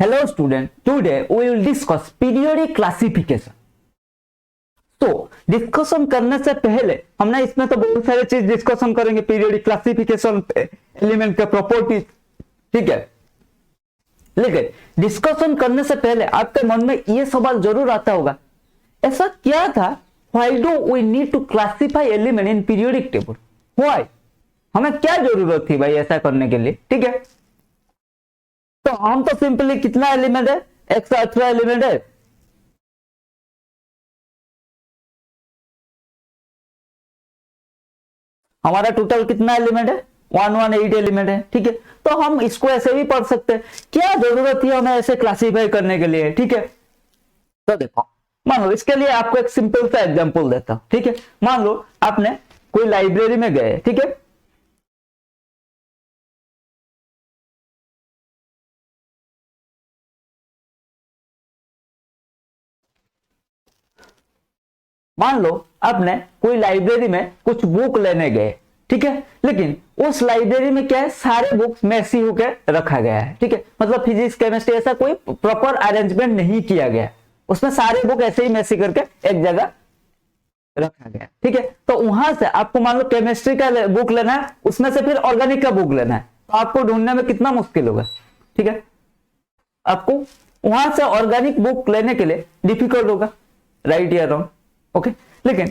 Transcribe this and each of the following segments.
Hello student, today we will discuss periodic classification. तो discussion करने से पहले हमने इसमें तो बहुत सारे चीज डिस्कशन करेंगे पीरियोडिक क्लासिफिकेशन पे, एलिमेंट के प्रॉपर्टीज, ठीक है। लेकिन डिस्कशन करने से पहले आपके मन में ये सवाल जरूर आता होगा, ऐसा क्या था, why do we need to classify element in periodic table, why, हमें क्या जरूरत थी भाई ऐसा करने के लिए, ठीक है। तो हम तो सिंपली कितना एलिमेंट है, 118 एलिमेंट है, हमारा टोटल कितना एलिमेंट है, 118 एलिमेंट है, ठीक है। तो हम इसको ऐसे भी पढ़ सकते हैं, क्या जरूरत थी हमें ऐसे क्लासिफाई करने के लिए, ठीक है। तो देखो, मान लो इसके लिए आपको एक सिंपल सा एग्जांपल देता हूं, ठीक है। मान लो आपने कोई लाइब्रेरी में गए, ठीक है, मान लो आपने कोई लाइब्रेरी में कुछ बुक लेने गए, ठीक है, लेकिन उस लाइब्रेरी में क्या है, सारे बुक्स मैसी होकर रखा गया है, ठीक है। मतलब फिजिक्स केमिस्ट्री ऐसा कोई प्रॉपर अरेंजमेंट नहीं किया गया, उसमें सारे बुक ऐसे ही मैसी करके एक जगह रखा गया, ठीक है। तो वहां से आपको मान लो केमिस्ट्री का बुक लेना है, उसमें से फिर ऑर्गेनिक का बुक लेना है, तो आपको ढूंढने में कितना मुश्किल होगा, ठीक है। आपको वहां से ऑर्गेनिक बुक लेने के लिए डिफिकल्ट होगा, राइट या रॉन्ग, ओके। लेकिन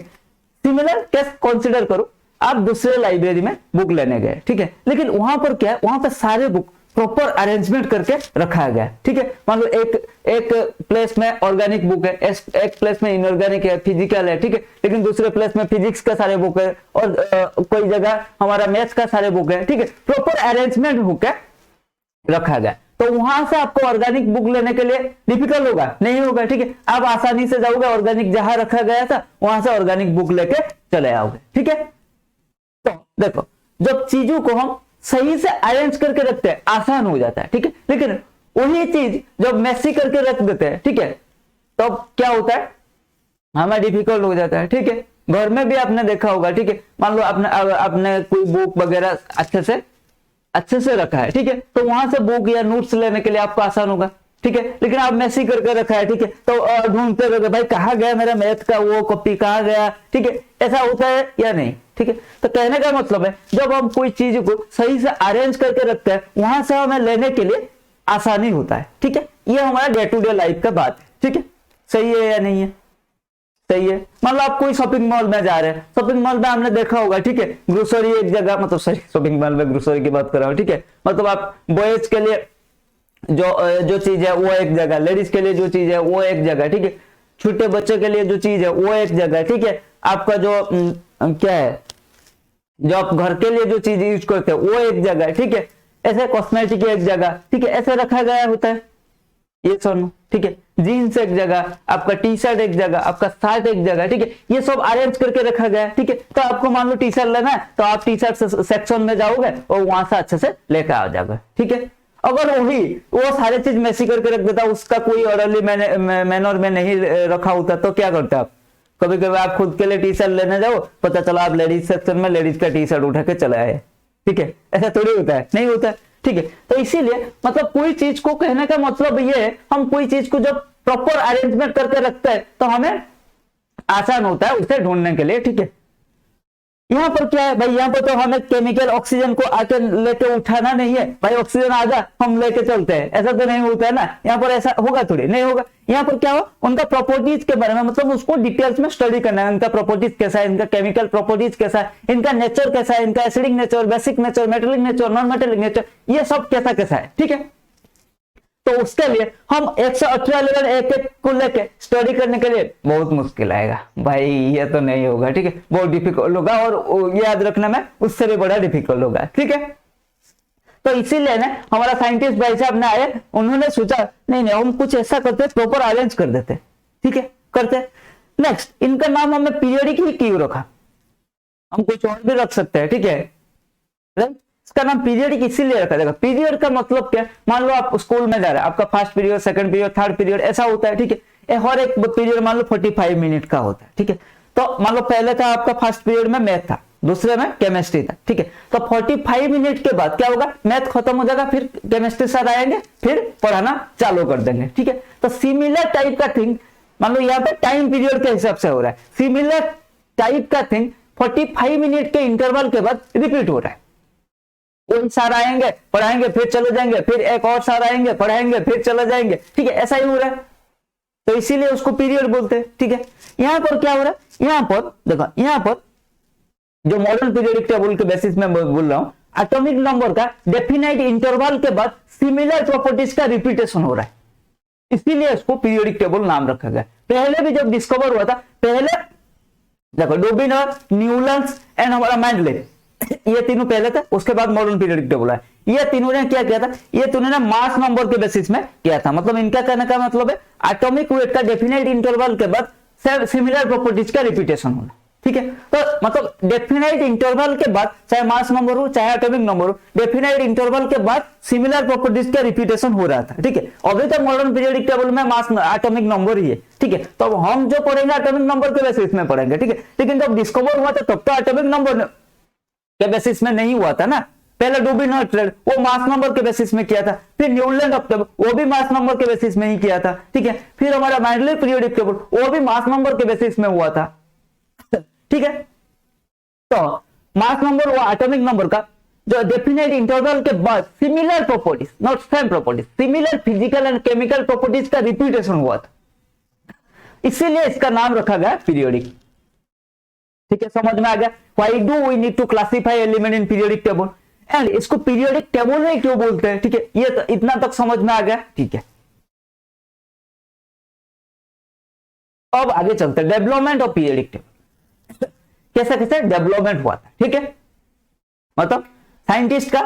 सिमिलर केस कंसीडर करो, आप दूसरे लाइब्रेरी में बुक लेने गए, ठीक है, लेकिन वहां पर क्या है, वहां पर सारे बुक प्रॉपर अरेंजमेंट करके रखा गया है, ठीक है। मान लो एक प्लेस में ऑर्गेनिक बुक है, एक प्लेस में इनऑर्गेनिक है, फिजिकल है, ठीक है, लेकिन दूसरे प्लेस में फिजिक्स का सारे बुक है, और कोई जगह हमारा मैथ्स का सारे बुक है, ठीक है। प्रॉपर अरेंजमेंट होकर रखा गया, तो वहां से आपको ऑर्गेनिक बुक लेने के लिए डिफिकल्ट होगा, नहीं होगा, ठीक है। आप आसानी से जाओगे, ऑर्गेनिक जहां रखा गया था वहां से ऑर्गेनिक बुक लेके चले आओगे, ठीक है। तो देखो, जब चीजों को हम सही से अरेंज करके रखते हैं आसान हो जाता है, ठीक है। लेकिन वही चीज जब मैसी करके रख देते हैं, ठीक है, तब तो क्या होता है, हमें डिफिकल्ट हो जाता है, ठीक है। घर में भी आपने देखा होगा, ठीक है, मान लो आपने कोई बुक वगैरह अच्छे से रखा है, ठीक है, तो वहां से बुक या नोट्स लेने के लिए आपको आसान होगा, ठीक है। लेकिन आप मैसी करके रखा है, ठीक है, तो ढूंढते रहोगे, भाई कहाँ गया मेरा मैथ का वो कॉपी, कहाँ गया, ठीक है, ऐसा होता है या नहीं, ठीक है। तो कहने का मतलब है, जब हम कोई चीज को सही से अरेंज करके रखते हैं वहां से हमें लेने के लिए आसानी होता है, ठीक है। ये हमारा डे टू डे लाइफ का बात है, ठीक है, सही है या नहीं है, सही है। मान लो आप कोई शॉपिंग मॉल में जा रहे हैं, शॉपिंग मॉल में हमने देखा होगा, ठीक है, ग्रोसरी एक जगह, मतलब सॉरी शॉपिंग मॉल में ग्रोसरी की बात कर रहा हूँ, ठीक है, मतलब आप बॉयज के लिए जो चीज है वो एक जगह, लेडीज के लिए जो चीज है वो एक जगह, ठीक है, छोटे बच्चों के लिए जो चीज है वो एक जगह, ठीक है, आपका जो क्या है, जो आप घर के लिए जो चीज यूज करते हैं वो एक जगह, ठीक है, ऐसे कॉस्मेटिक एक जगह, ठीक है, ऐसे रखा गया होता है, ये सुनो, ठीक है, जीन्स एक जगह, आपका टी शर्ट एक जगह, आपका शर्ट एक जगह, ठीक है, ये सब अरेंज करके रखा गया है, ठीक है। तो आपको मान लो टी शर्ट लेना है, तो आप टी शर्ट सेक्शन में जाओगे और वहां से अच्छे से लेकर आ जाओगे, ठीक है। अगर वो सारे चीज मैसी करके रख देता, उसका कोई ऑर्डरली मैनर में नहीं रखा होता, तो क्या करते आप, कभी कभी आप खुद के लिए टी शर्ट लेने जाओ, पता चला आप लेडीज सेक्शन में लेडीज का टी शर्ट उठा के चले आए, ठीक है, ऐसा थोड़ी होता है, नहीं होता है, ठीक है। तो इसीलिए मतलब कोई चीज को कहने का मतलब ये है, हम कोई चीज को जब प्रॉपर अरेंजमेंट करके रखते हैं तो हमें आसान होता है उसे ढूंढने के लिए, ठीक है। यहाँ पर क्या है भाई, यहाँ पर तो हमें केमिकल ऑक्सीजन को आके लेके उठाना नहीं है, भाई ऑक्सीजन आ जा हम लेके चलते हैं, ऐसा तो नहीं होता है ना, यहाँ पर ऐसा होगा थोड़ी, नहीं होगा। यहाँ पर क्या हो, उनका प्रॉपर्टीज के बारे में, मतलब उसको डिटेल्स में स्टडी करना है, इनका प्रॉपर्टीज कैसा है, इनका केमिकल प्रॉपर्टीज कैसा है, इनका नेचर कैसा है, इनका acidic nature, basic nature, metallic nature, non metallic nature, ये सब कैसा कैसा है, ठीक है। तो उसके लिए हम 118 लेवल एक एक को लेके स्टडी करने के लिए बहुत मुश्किल आएगा भाई, ये तो नहीं होगा, ठीक है, बहुत डिफिकल्ट होगा, और याद रखना में उससे भी बड़ा डिफिकल्ट होगा, ठीक है। तो इसीलिए ना हमारा साइंटिस्ट भाई साहब ने आए, उन्होंने सोचा नहीं हम कुछ ऐसा करते, प्रॉपर अरेंज कर देते, ठीक है, करते। नेक्स्ट, इनका नाम हमने पीरियडिक ही क्यों रखा, हम कुछ और भी रख सकते हैं, ठीक है, राइट। इसका नाम पीरियडिक इसीलिए रखा जाएगा, पीरियड का मतलब क्या, मान लो आप स्कूल में जा रहे हैं, आपका first period, second period, third period ऐसा होता है, ठीक है, हर एक पीरियड मान लो 45 मिनट का होता है, ठीक है। तो मान लो पहले था आपका फर्स्ट पीरियड में मैथ था, दूसरे में केमिस्ट्री था, ठीक है। तो 45 मिनट के बाद क्या होगा, मैथ खत्म हो जाएगा, फिर केमिस्ट्री सर आएंगे, फिर पढ़ाना चालू कर देंगे, ठीक है। तो सिमिलर टाइप का थिंग, मान लो यहाँ पे टाइम पीरियड के हिसाब से हो रहा है, सिमिलर टाइप का थिंग 45 मिनट के इंटरवल के बाद रिपीट हो रहा है। कोई सर आएंगे, पढ़ाएंगे, फिर चले जाएंगे, फिर एक और सर आएंगे, पढ़ाएंगे, फिर चले जाएंगे, ठीक है, ऐसा ही हो रहा है। तो इसीलिए उसको पीरियड बोलते हैं, ठीक है। यहां पर क्या हो रहा है, यहां पर देखो, यहां पर जो मॉडर्न पीरियोडिक टेबल के बेसिस में बोल रहा हूं, एटॉमिक नंबर का डेफिनाइट इंटरवल के बाद सिमिलर प्रॉपर्टीज का रिपीटेशन हो रहा है, इसीलिए इसको पीरियोडिक टेबल नाम रखा गया। पहले भी जब डिस्कवर हुआ था, पहले देखो डोबिनर, न्यूलैंड्स एंड हमारा मैंडले, ये तीनों पहले थे, उसके बाद मॉडर्न पीरियोडिक टेबल है। ये तीनों ने क्या किया था, ये तीनों ने मास नंबर के बेसिस में किया था। मतलब इनका कहने का मतलब है एटॉमिक वेट का डेफिनेट इंटरवल के बाद सिमिलर प्रॉपर्टीज का रिपीटेशन होना, ठीक है। तो मतलब डेफिनेट इंटरवल के बाद, चाहे मास नंबर हो चाहे एटॉमिक नंबर हो, डेफिनेट इंटरवल के बाद सिमिलर प्रॉपर्टीज का रिपीटेशन हो रहा था, ठीक है। अभी तो मॉडर्न पीरियोडिक टेबल में मास एटॉमिक नंबर ही है, ठीक है। तो हम जो पढ़ेंगे एटॉमिक नंबर के बेसिस में पढ़ेंगे, ठीक है। लेकिन जब डिस्कवर हुआ था तब तो एटॉमिक नंबर के बेसिस में नहीं हुआ था ना। पहले डुबिनर ट्रेड वो मास नंबर के बेसिस में किया था, फिर न्यूलैंड ऑफ टेबल वो भी मास नंबर के बेसिस में ही किया था, ठीक है। फिर हमारा मैंडले पीरियोडिक टेबल वो भी मास नंबर के बेसिस में हुआ था, ठीक है। तो मास नंबर वो एटॉमिक नंबर का जो डेफिनेट इंटरवल के बाद similar properties, not same properties, similar physical and chemical properties का रिपीटेशन हुआ था, इसीलिए इसका नाम रखा गया पीरियोडिक, ठीक है। समझ में आ गया, why do we need to classify element in periodic table, and इसको पीरियोडिक टेबल में क्यों बोलते हैं, ठीक है। ये तो इतना तक समझ में आ गया, ठीक है। अब आगे चलते हैं, डेवलपमेंट ऑफ पीरियोडिक टेबल, कैसे कैसे डेवलपमेंट हुआ था, ठीक है। मतलब साइंटिस्ट का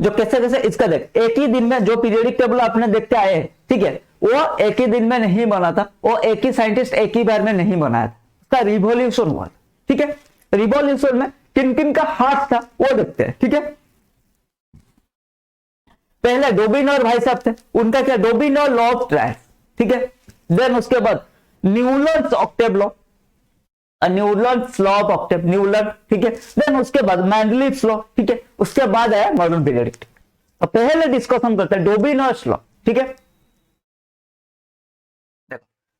जो कैसे कैसे, इसका देख, एक ही दिन में जो पीरियोडिक टेबल आपने देखते आए हैं, ठीक है, वो एक ही दिन में नहीं बना था, वो एक ही साइंटिस्ट एक ही बार में नहीं बनाया था, उसका रिवॉल्यूशन हुआ था, ठीक है। रिवॉल्यूशन में किन किन का हाथ था वो देखते हैं, ठीक है। पहले डोबिनर भाई साहब थे, उनका क्या, डोबिनर लॉ ऑफ ट्रायल्स, ठीक है। देन उसके बाद Newlands octave law, Newlands law of octave, Newland, ठीक है। देन उसके बाद मैंडलीव्स लॉ, ठीक है। उसके बाद आया मॉडर्न पीरियोडिक टेबल। तो पहले डिस्कशन करते हैं डोबिनर्स लॉ, ठीक है।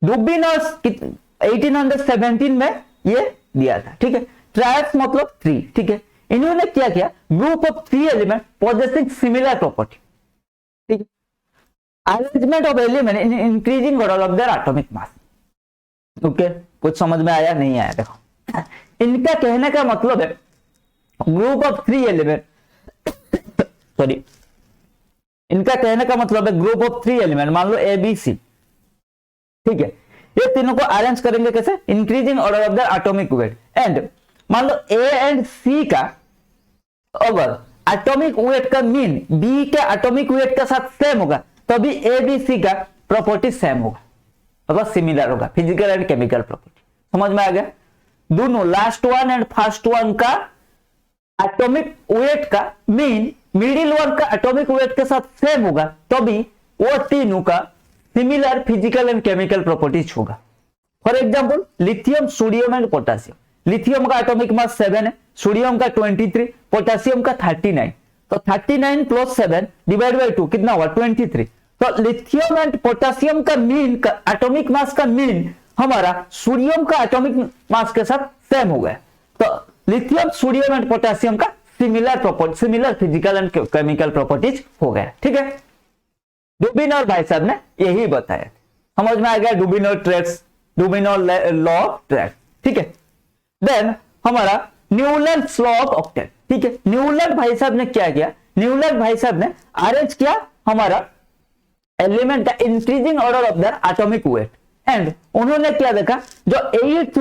डोबिनर्स 1817 में ये दिया था, ठीक है। ट्रायल्स मतलब 3, ठीक है। इन्होंने क्या किया, group of 3 element possessing similar property, ठीक है, arrangement of element in increasing order of their atomic mass. Okay, कुछ समझ में आया नहीं आया, देखो इनका कहने का मतलब है ग्रुप ऑफ 3 एलिमेंट, सॉरी, इनका कहने का मतलब है ग्रुप ऑफ 3 एलिमेंट, मान लो ए बी सी, ठीक है। ये तीनों को अरेंज करेंगे कैसे, increasing order of their atomic wait, and मान लो ए एंड सी का अगर एटॉमिक वेट का मीन बी के एटॉमिक वेट के साथ सेम होगा तभी ए बी सी का प्रॉपर्टी सेम होगा, मतलब सिमिलर होगा, फिजिकल एंड केमिकल प्रॉपर्टी। समझ में आ गया, दोनों last one and first one का एटॉमिक वेट का मीन मिडिल वन का एटॉमिक वेट के साथ सेम होगा तभी वो तीनों का similar physical and chemical properties होगा। For example lithium, sodium and potassium, lithium का एटॉमिक मास 7 है, सोडियम का 23, पोटेशियम का 39, तो 39 + 7 / 2 कितना हुआ, 23। तो लिथियम एंड पोटेशियम का मीन का एटॉमिक मास का मीन हमारा सोडियम का एटॉमिक मास के साथ सेम हो गया, तो लिथियम, सोडियम एंड पोटेशियम का similar property, similar physical and chemical properties हो गया, ठीक है। डुबिनर भाई साहब ने यही बताया, समझ में आ गया, डुबिनर ट्रेड्स, डुबिनर लॉ ऑफ ट्रेड्स, ठीक है। देन हमारा न्यूलैंड्स लॉ ऑफ ऑक्टेव, ठीक है। न्यूलैंड भाई साहब ने क्या किया, न्यूलैंड भाई साहब ने अरेंज किया हमारा एलिमेंट का increasing order of the atomic wait, and उन्होंने क्या देखा, जो 8th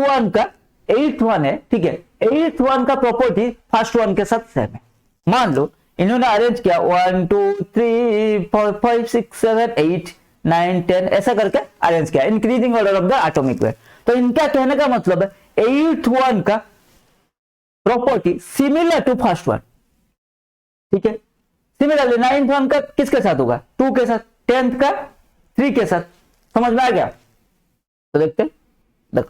वन है, ठीक है, 8th वन का प्रॉपर्टी फर्स्ट वन के साथ सेम है। मान लो इन्होंने अरेंज किया 1 2 3 4 5 6 7 8 9 10 ऐसा करके अरेंज किया, increasing order of the atomic weight. तो इनका कहने का मतलब है 8th वन का property similar to first one, ठीक है। सिमिलरली 9th वन का किसके साथ होगा, 2 के साथ, 10th का 3 के साथ। समझ में आ गया, तो देखते देखो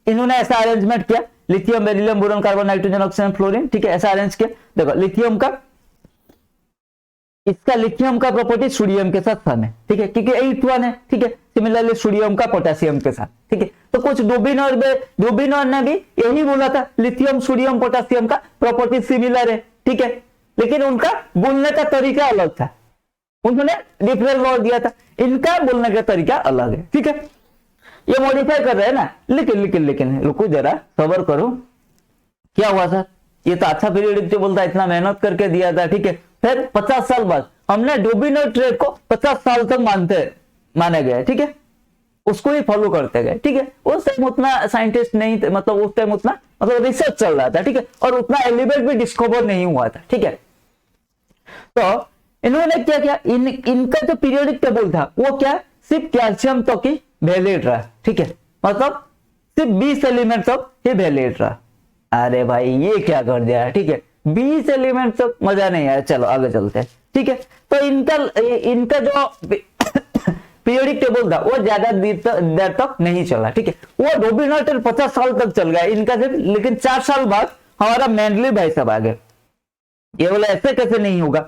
इन्होंने ऐसा अरेंजमेंट किया, lithium, beryllium, boron, carbon, nitrogen, oxygen, fluorine, ठीक है, ऐसा अरेंज किया। देखो लिथियम का, इसका लिथियम का प्रॉपर्टी सोडियम के साथ सन है, ठीक है, क्योंकि 8 1 है, ठीक है। सिमिलरली सोडियम का पोटेशियम के साथ, ठीक है। तो कुछ डुबिनर ने भी यही बोला था, लिथियम, सोडियम, पोटेशियम का प्रॉपर्टी सिमिलर है, ठीक है, लेकिन उनका बोलने का तरीका अलग था, उन्होंने डिफरेंट लॉ दिया था, इनका बोलने का तरीका अलग है, ठीक है। ये मॉडिफाई कर रहे हैं ना, लेकिन रुको जरा, सबर करो। क्या हुआ सर, ये तो अच्छा पीरियडिक टेबल था, इतना मेहनत करके दिया था, ठीक है। फिर 50 साल बाद हमने डुबिनर ट्रेड को 50 साल तक माने गए, ठीक है, उसको ही फॉलो करते गए, ठीक है। उस टाइम उतना साइंटिस्ट नहीं थे, मतलब उस टाइम उतना रिसर्च चल रहा था, ठीक है, और उतना एलिमेंट भी डिस्कवर नहीं हुआ था, ठीक है। तो इन्होंने क्या किया, इनका जो पीरियडिक टेबल था वो क्या, सिर्फ कैल्शियम तक ही वैलिड रहा, ठीक है, मतलब सिर्फ 20 एलिमेंट तक ही वैलिड रहा। अरे भाई ये क्या कर दिया, ठीक है, 20 एलिमेंट तक मजा नहीं आया, चलो आगे चलते हैं, ठीक है। तो इनका जो पीरियडिक टेबल था वो ज्यादा देर तक नहीं चला, ठीक है, वो डुबिनर ट्रेड 50 साल तक चल गया इनका सिर्फ, लेकिन 4 साल बाद हमारा मेंडली भाई साहब आ गए। ये बोला ऐसे कैसे नहीं होगा,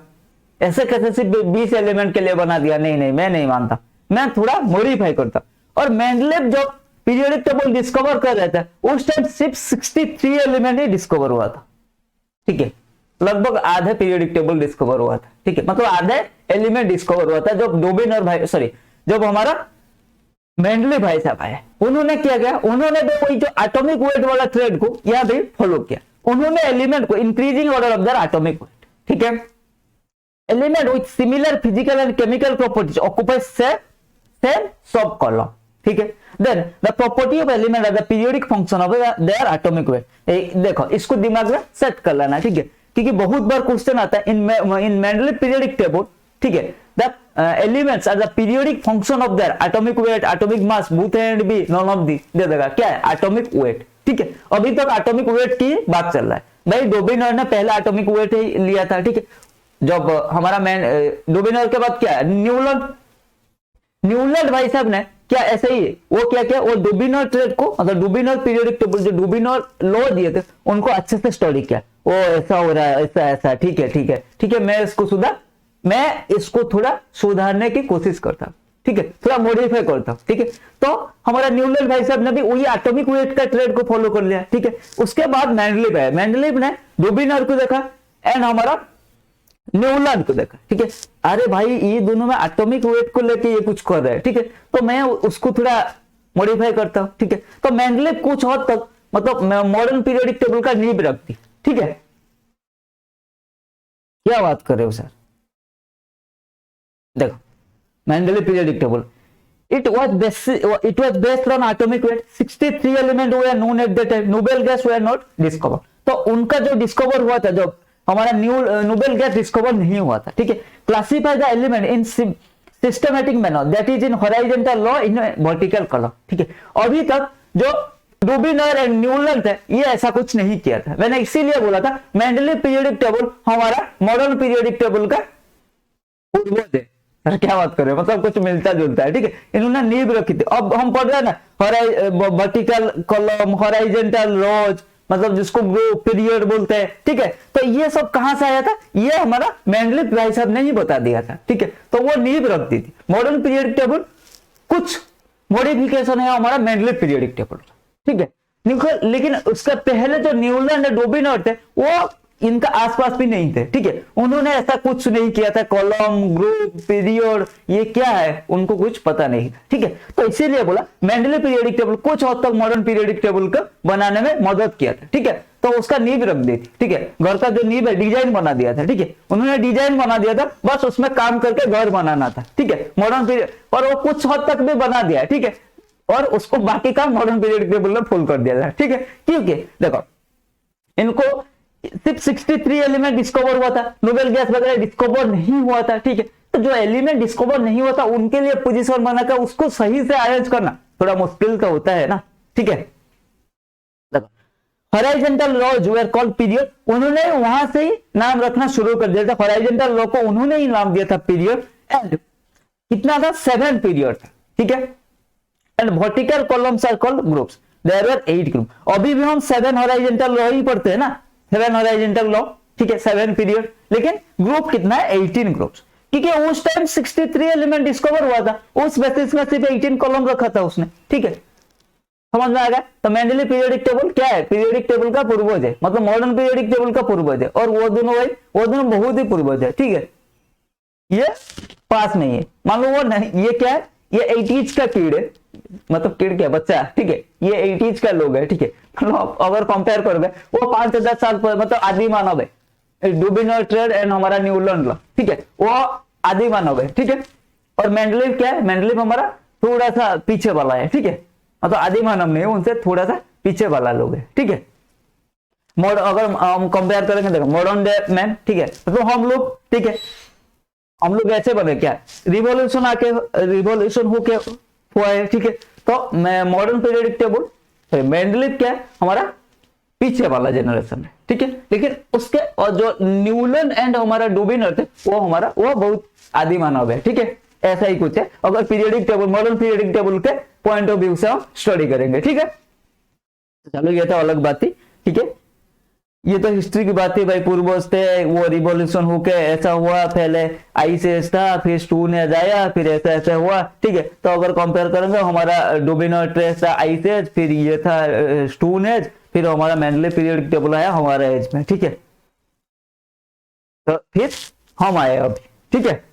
ऐसे कैसे सिर्फ 20 एलिमेंट के लिए बना दिया, नहीं मैं नहीं मानता, मैं थोड़ा मॉडिफाई करता। और मेंडलेव जो पीरियडिक टेबल डिस्कवर कर रहे थे उस टाइम सिर्फ 63 एलिमेंट ही डिस्कवर हुआ था, ठीक है, लगभग आधे पीरियडिक टेबल डिस्कवर हुआ था, ठीक है, मतलब आधे एलिमेंट डिस्कवर हुआ था। जब डुबिनर भाई जब हमारा मेंडली भाई साहब आए, उन्होंने क्या किया, उन्होंने भी वही जो एटॉमिक वेट वाला ट्रेड को यहां भी फॉलो किया, उन्होंने एलिमेंट को increasing order of their atomic weight, ठीक है, element with similar physical and chemical properties occupy same sub column, ठीक है। Then the property of element as the periodic function of their atomic weight. देखो इसको दिमाग में set कर लेना, ठीक है, क्योंकि बहुत बार क्वेश्चन आता है इन मेंडली पीरियोडिक टेबल, ठीक है, the elements are the periodic function of their atomic weight, atomic mass, both A and B, none of the दे देगा, क्या है, एटॉमिक वेट, ठीक है। अभी तक एटॉमिक वेट की बात चल रहा है भाई, डुबिनर ने पहला एटॉमिक वेट ही लिया था, ठीक है। जब हमारा डुबिनर के बाद क्या है, न्यूलैंड भाई साहब ने क्या ऐसे ही वो क्या किया, वो डुबिनर ट्रेड को, मतलब डुबिनर पीरियोडिक टेबल जो डुबिनर लॉ दिए थे उनको अच्छे से स्टडी किया, वो ऐसा हो रहा है, ऐसा, ठीक है, मैं इसको थोड़ा सुधारने की कोशिश करता हूं, ठीक है, थोड़ा मॉडिफाई करता हूं, ठीक है। तो हमारा न्यूलैंड भाई साहब ने भी वही एटॉमिक वेट का ट्रेड को फॉलो कर लिया, ठीक है। उसके बाद मेंडलीव ने डुबिनर को देखा एंड हमारा न्यूलैंड को देखा, ठीक है। अरे भाई ये दोनों में एटॉमिक वेट को लेके ये कुछ कर रहे हैं, ठीक है, तो मैं उसको थोड़ा मॉडिफाई करता हूं, ठीक है। तो मेंडलीव कुछ हद तक मतलब मॉडर्न पीरियोडिक टेबल का नींव रखती, ठीक है। क्या बात कर रहे हो सर, देखो Mendeleev periodic table it was based on atomic weight, 63 element were known at that time, noble gas were not discovered। तो उनका जो डिस्कवर हुआ था, जब हमारा नोबेल गैस डिस्कवर नहीं हुआ था, ठीक है। Classify the element in systematic manner that is in horizontal law in vertical column, ठीक है। अभी तक जो डुबिनर एंड न्यूलैंड थे ये ऐसा कुछ नहीं किया था, मैंने इसीलिए बोला था मेंडलीव पीरियोडिक टेबल हमारा मॉडर्न पीरियोडिक टेबल का पूर्वज है। सर क्या बात कर रहे हो, मतलब कुछ मिलता जुलता है, ठीक है, इन्होंने नींव रखी थी। अब हम पढ़ रहे हैं ना वर्टिकल कॉलम, हॉरिजॉन्टल लॉज, मतलब जिसको ग्रुप पीरियड बोलते हैं, ठीक है। तो ये सब कहां से आया था, ये हमारा मेंडलीव भाई साहब ने ही बता दिया था, ठीक है। तो वो नींव रख दी थी। मॉडर्न पीरियोडिक टेबल कुछ मॉडिफिकेशन है हमारा मेंडलीव पीरियोडिक टेबल, ठीक है। लेकिन उसका पहले जो न्यूलैंड एंड डुबिनर थे वो इनका आसपास भी नहीं थे, ठीक है, उन्होंने ऐसा कुछ नहीं किया था, कॉलम, ग्रुप, पीरियड ये क्या है उनको कुछ पता नहीं था, ठीक है। तो इसीलिए बोला मेंडलीव पीरियोडिक टेबल कुछ हद तक मॉडर्न पीरियोडिक टेबल को बनाने में मदद किया था, ठीक है। तो उसका नींव रख दी थी, ठीक है, घर का जो नींव है डिजाइन बना दिया था, ठीक है, उन्होंने डिजाइन बना दिया था, बस उसमें काम करके घर बनाना था, ठीक है, मॉडर्न पीरियड, और वो कुछ हद तक भी बना दिया, ठीक है, और उसको बाकी काम मॉडर्न पीरियोडिक टेबल में फुल कर दिया था, ठीक है। क्योंकि देखो इनको सिर्फ 63 एलिमेंट डिस्कवर हुआ था, नोबेल गैस वगैरह डिस्कवर नहीं हुआ था, ठीक है। तो जो एलिमेंट डिस्कवर नहीं हुआ था उनके लिए पोजीशन बनाकर उसको सही से अरेंज करना थोड़ा मुश्किल तो होता है ना, ठीक है। देखो horizontal laws were called period, उन्होंने वहां से ही नाम रखना शुरू कर दिया था, हॉरिजॉन्टल लॉ को उन्होंने ही नाम दिया था पीरियड। एंड कितना था 7 पीरियड था, ठीक है। And vertical columns are called groups, there were 8 group. अभी भी हम 7 हॉरिजॉन्टल लॉ ही पढ़ते हैं ना, 7 हॉरिजॉन्टल लॉ, ठीक है, 7 पीरियड, लेकिन ग्रुप कितना है, 18 ग्रुप्स, क्योंकि उस टाइम 63 एलिमेंट डिस्कवर हुआ था, उस बेसिस में सिर्फ 18 कॉलम रखा था उसने, ठीक है, समझ में आ गया। तो मेंडली पीरियोडिक टेबल क्या है, पीरियोडिक टेबल का पूर्वज है, मतलब मॉडर्न पीरियोडिक टेबल का पूर्वज है, और वो दोनों भाई, वो दोनों बहुत ही पूर्वज है, ठीक है। ये पास में है, मान लो वो नहीं, ये क्या है, ये 80s का किड है, मतलब किड क्या बच्चा, ठीक है, ये 80s का लोग है, ठीक है, मतलब अगर कंपेयर करोगे वो 5-10 साल पर, मतलब आदि मानव है, डुबिनो ट्रेड एंड हमारा न्यूलैंड लॉ, ठीक है, वो आदि मानव है, ठीक है। और मेंडलीव क्या है, मेंडलीव हमारा थोड़ा सा पीछे वाला है, ठीक है, मतलब आदि मानव नहीं, उनसे थोड़ा सा पीछे वाला लोग है, ठीक है। अगर हम कंपेयर करेंगे, देखो मॉडर्न डे में, ठीक है, तो हम लोग, ठीक है, हम लोग ऐसे बने क्या, रिवॉल्यूशन आके, रिवॉल्यूशन होके हुआ है, ठीक है। तो मॉडर्न पीरियोडिक टेबल मेंडलीव क्या है, हमारा पीछे वाला जनरेशन है, ठीक है, लेकिन उसके और जो न्यूलन एंड हमारा डुबिनर थे, वो हमारा, वो बहुत आदि मानव है, ठीक है, ऐसा ही कुछ है। अगर periodic table, modern periodic table के पॉइंट ऑफ व्यू से हम स्टडी करेंगे, ठीक है। चलो ये तो अलग बात थी, ठीक है, ये तो हिस्ट्री की बात थी भाई, पूर्वज थे, वो रिवॉल्यूशन होके ऐसा हुआ, पहले आइस एज था, फिर स्टोन एज आया, फिर ऐसा ऐसा हुआ, ठीक है। तो अगर कंपेयर करेंगे, हमारा डुबिनो ट्रेस था आइस एज, फिर ये था स्टोन एज, फिर हमारा मेंडली पीरियोडिक टेबल आया हमारा एज में, ठीक है। तो फिर हम आए अभी, ठीक है।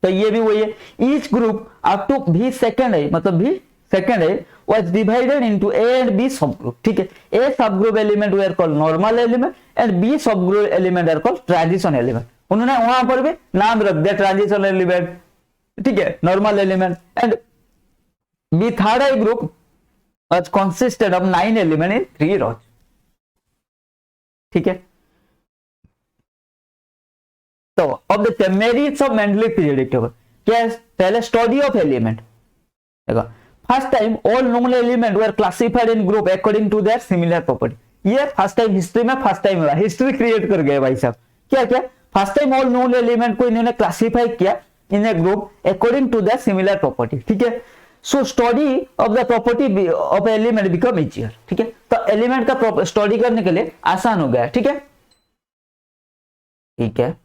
तो ये भी वही है, ईच ग्रुप अप टू भी सेकंड है, मतलब भी सेकंड है, was divided into A and B subgroup, ठीक है। A subgroup element were called normal element and B subgroup element are called transition element। उन्होंने वहां पर भी नाम रख दिया transition element, ठीक है, normal element, and B third I group was consisted of 9 element in 3 rows, ठीक है। तो of the merits of Mendeleev periodic table, क्या है, पहले स्टडी ऑफ एलिमेंट, देखो first time all known element were classified in group according to their similar property. ये first time history में, first time हुआ, हिस्ट्री क्रिएट कर गए भाई साहब। क्या क्या, first time all known element को इन्होंने क्लासिफाई किया in a group according to their similar property, ठीक है। So study of the property of element become easier, ठीक है। तो एलिमेंट का स्टडी करने के लिए आसान हो गया, ठीक है, ठीक है।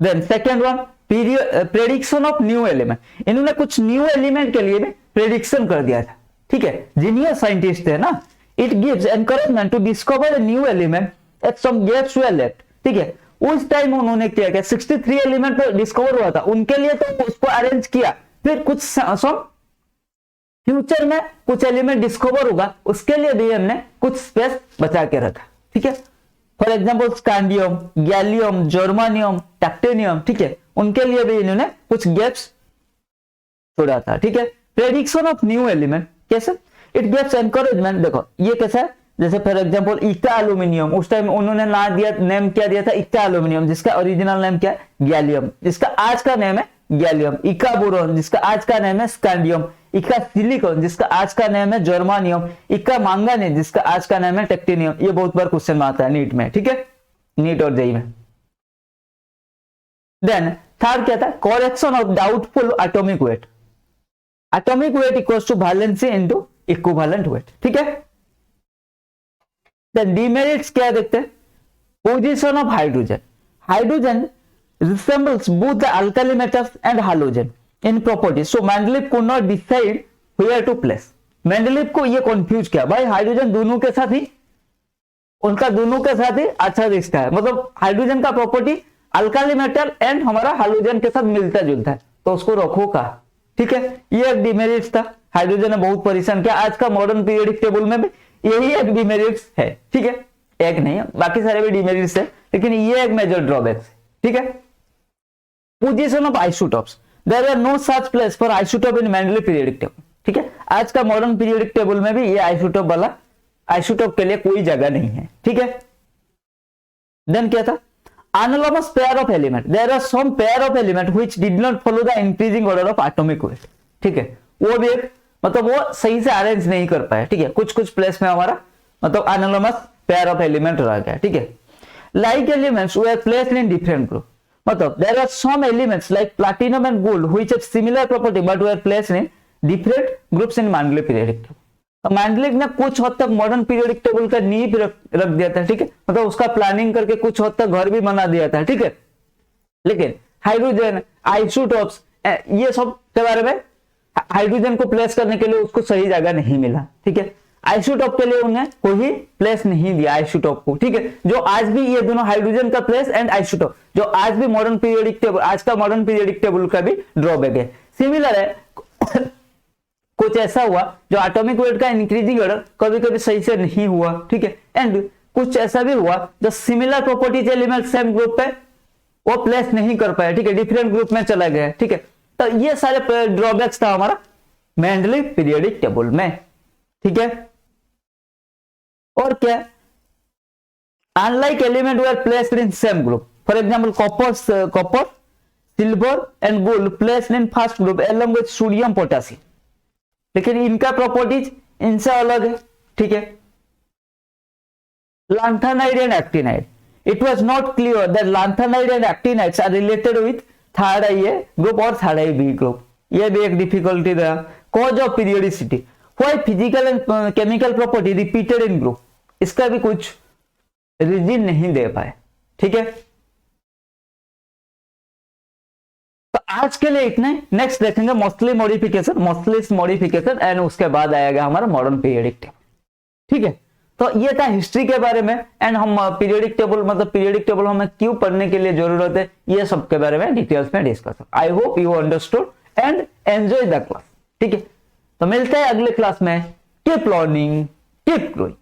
Then second one, prediction of new element, इन्होंने कुछ न्यू एलिमेंट के लिए भी प्रेडिक्शन कर दिया था, ठीक है, जीनियस साइंटिस्ट है ना। It gives encouragement to discover a new element at some gaps were left, ठीक है। उस टाइम उन्होंने क्या किया, 63 एलिमेंट डिस्कवर हुआ था, उनके लिए तो उसको अरेंज किया, फिर कुछ सम फ्यूचर में कुछ एलिमेंट डिस्कवर होगा, उसके लिए भी हमने कुछ स्पेस बचा के रखा, ठीक है। For example scandium, gallium, germanium, titanium, ठीक है, उनके लिए भी इन्होंने कुछ गैप्स छोड़ा था, ठीक है। प्रेडिक्शन ऑफ न्यू एलिमेंट कैसे, इट गिव्स एनकरेजमेंट, देखो ये कैसा है, जैसे फॉर एग्जांपल इक्का एल्यूमिनियम, उस टाइम उन्होंने ना दिया, नेम क्या दिया था, इक्का एल्यूमिनियम, जिसका ओरिजिनल नेम क्या है, गैलियम, जिसका आज का नेम है गैलियम, इक्का बोरोन, जिसका आज का नेम है स्कैंडियम, इक्का सिलिकॉन, जिसका आज का नेम है जर्मानियम, इक्का मैंगनीज, जिसका आज का नेम है टाइटेनियम। ये बहुत बार क्वेश्चन में आता है नीट में, ठीक है, नीट और जेईई में। देन थर्ड क्या था, correction of doubtful atomic weight, atomic weight equals to valency into equivalent weight, ठीक है। देन डिमेरिट्स क्या देखते हैं, position of hydrogen, hydrogen resembles both the alkali metals and halogen in property, so Mendeleev could not decide where to place। Mendeleev को ये confuse किया भाई, hydrogen दोनों के साथ ही, उनका दोनों के साथ ही अच्छा रिश्ता है, मतलब हाइड्रोजन का प्रॉपर्टी अल्काली मेटल एंड हमारा हाइड्रोजन के साथ मिलता जुलता है, तो उसको रखो का, ठीक है। ये एक डिमेरिट था, हाइड्रोजन ने बहुत परेशान किया। आज का मॉडर्न पीरियोडिक टेबल में भी यही एक डिमेरिट्स है, ठीक है, एक नहीं है, बाकी सारे भी डिमेरिट्स है, लेकिन ये एक मेजर ड्रॉबैक, ठीक है। Position of isotopes, there are no such place for isotope in Mendeleev periodic table, ठीक है। आज का मॉडर्न पीरियोडिक टेबल में भी ये आइसोटॉप वाला, आइसोटॉप के लिए कोई जगह नहीं है, ठीक है। देन क्या था, anomalous pair of element, there are some pair of element which did not follow the increasing order of atomic weight, ठीक है, वो भी एक, मतलब वो सही से अरेंज नहीं कर पाया, ठीक है, कुछ कुछ प्लेस में हमारा मतलब anomalous pair of element रह गया, ठीक है। Like elements were placed in different group, मतलब there are some elements like platinum and gold which have similar property but were placed in different groups in Mandlik periodic table. तो मांडलिक ने कुछ हद तक मॉडर्न पीरियोडिक टेबल का नींव रख दिया था, ठीक है, मतलब उसका प्लानिंग करके कुछ हद तक घर भी बना दिया था, ठीक है। लेकिन हाइड्रोजन, आइसोटोप्स, ये सब के बारे में हाइड्रोजन को प्लेस करने के लिए उसको सही जगह नहीं मिला, ठीक है। आइसोटोप के लिए उन्हें कोई प्लेस नहीं दिया आइसोटोप को, ठीक है। जो आज भी ये दोनों हाइड्रोजन का प्लेस एंड आइसोटोप जो आज भी मॉडर्न पीरियोडिक टेबल, आज का मॉडर्न पीरियोडिक टेबल का भी ड्रॉबैक है। सिमिलर है कुछ ऐसा हुआ जो एटॉमिक वेट का इंक्रीजिंग ऑर्डर कभी कभी सही से नहीं हुआ, ठीक है। एंड कुछ ऐसा भी हुआ जो similar properties element same group पे वो प्लेस नहीं कर पाया, ठीक है, डिफरेंट ग्रुप में चला गया, ठीक है। तो ये सारे ड्रॉबैक्स था हमारा मेंडलिक पीरियोडिक टेबल में, ठीक है। और क्या, unlike element were placed in same group, for example copper, silver and gold placed in first group along with sodium, potassium, लेकिन इनका प्रॉपर्टीज इनसे अलग है, ठीक है। Lanthanide and actinide, it was not clear that lanthanide and actinides are related with third A group और third A B group, ये भी एक डिफिकल्टी था। Cause of periodicity, why physical and chemical property repeated in group, इसका भी कुछ reason नहीं दे पाए, ठीक है। तो आज के लिए इतना ही, नेक्स्ट देखेंगे मोस्टली मॉडिफिकेशन एंड उसके बाद आएगा हमारा मॉडर्न पीरियोडिक टेबल, ठीक है। तो ये था हिस्ट्री के बारे में एंड हम पीरियोडिक टेबल मतलब पीरियोडिक टेबल हमें क्यों पढ़ने के लिए जरूरत है ये सब के बारे में डिटेल्स में discuss. I hope you understood and enjoy the class, ठीक है। तो मिलते हैं अगले क्लास में। Keep learning, keep growing.